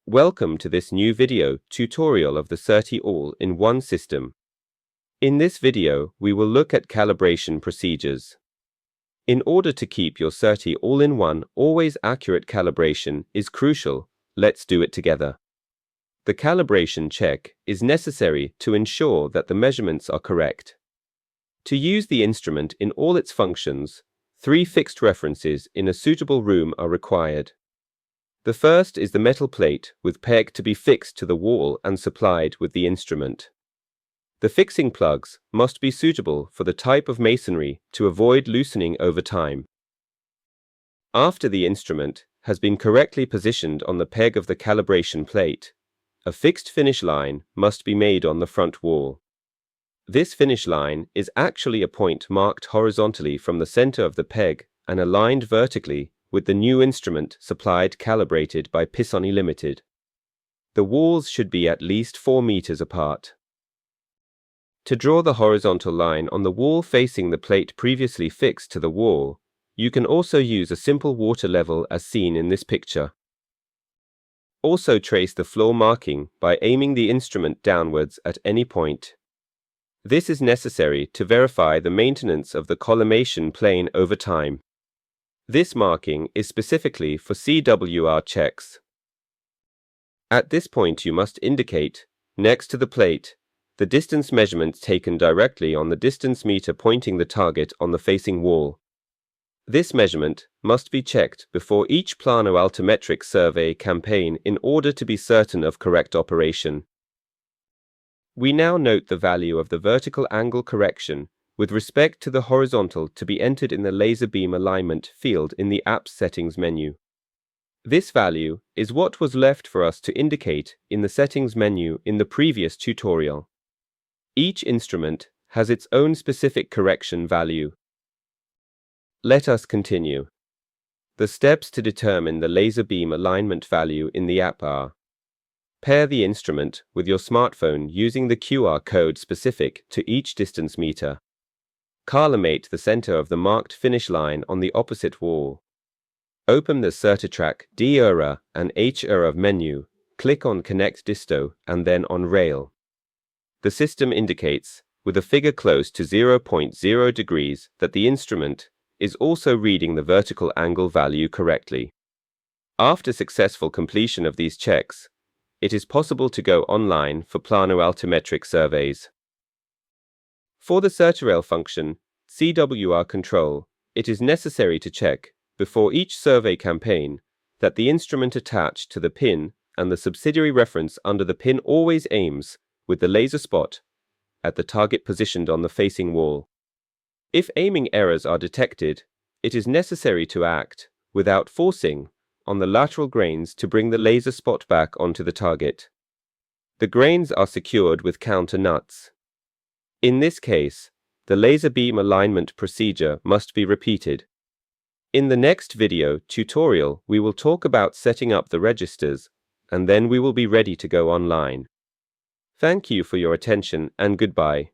Welcome to this new video tutorial of the CERTI all-in-one system. In this video, we will look at calibration procedures. In order to keep your CERTI all-in-one, always accurate calibration is crucial. Let's do it together. The calibration check is necessary to ensure that the measurements are correct. To use the instrument in all its functions, 3 fixed references in a suitable room are required. The first is the metal plate with peg to be fixed to the wall and supplied with the instrument. The fixing plugs must be suitable for the type of masonry to avoid loosening over time. After the instrument has been correctly positioned on the peg of the calibration plate, a fixed finish line must be made on the front wall. This finish line is actually a point marked horizontally from the center of the peg and aligned vertically with the new instrument supplied calibrated by Pisoni Limited. The walls should be at least 4 meters apart. To draw the horizontal line on the wall facing the plate previously fixed to the wall, you can also use a simple water level as seen in this picture. Also trace the floor marking by aiming the instrument downwards at any point. This is necessary to verify the maintenance of the collimation plane over time. This marking is specifically for CWR checks. At this point you must indicate, next to the plate, the distance measurements taken directly on the distance meter pointing the target on the facing wall. This measurement must be checked before each plano-altimetric survey campaign in order to be certain of correct operation. We now note the value of the vertical angle correction with respect to the horizontal to be entered in the laser beam alignment field in the Apps Settings menu. This value is what was left for us to indicate in the Settings menu in the previous tutorial. Each instrument has its own specific correction value. Let us continue. The steps to determine the laser beam alignment value in the app are: pair the instrument with your smartphone using the QR code specific to each distance meter. Collimate the center of the marked finish line on the opposite wall. Open the CertiTrack D-ERA and H-ERA menu, click on Connect Disto and then on Rail. The system indicates, with a figure close to 0.0 degrees, that the instrument is also reading the vertical angle value correctly. After successful completion of these checks, it is possible to go online for plano-altimetric surveys. For the CertiRail function, CWR control, it is necessary to check, before each survey campaign, that the instrument attached to the pin and the subsidiary reference under the pin always aims, with the laser spot, at the target positioned on the facing wall. If aiming errors are detected, it is necessary to act, without forcing, on the lateral grains to bring the laser spot back onto the target. The grains are secured with counter nuts. In this case, the laser beam alignment procedure must be repeated. In the next video tutorial, we will talk about setting up the registers, and then we will be ready to go online. Thank you for your attention and goodbye.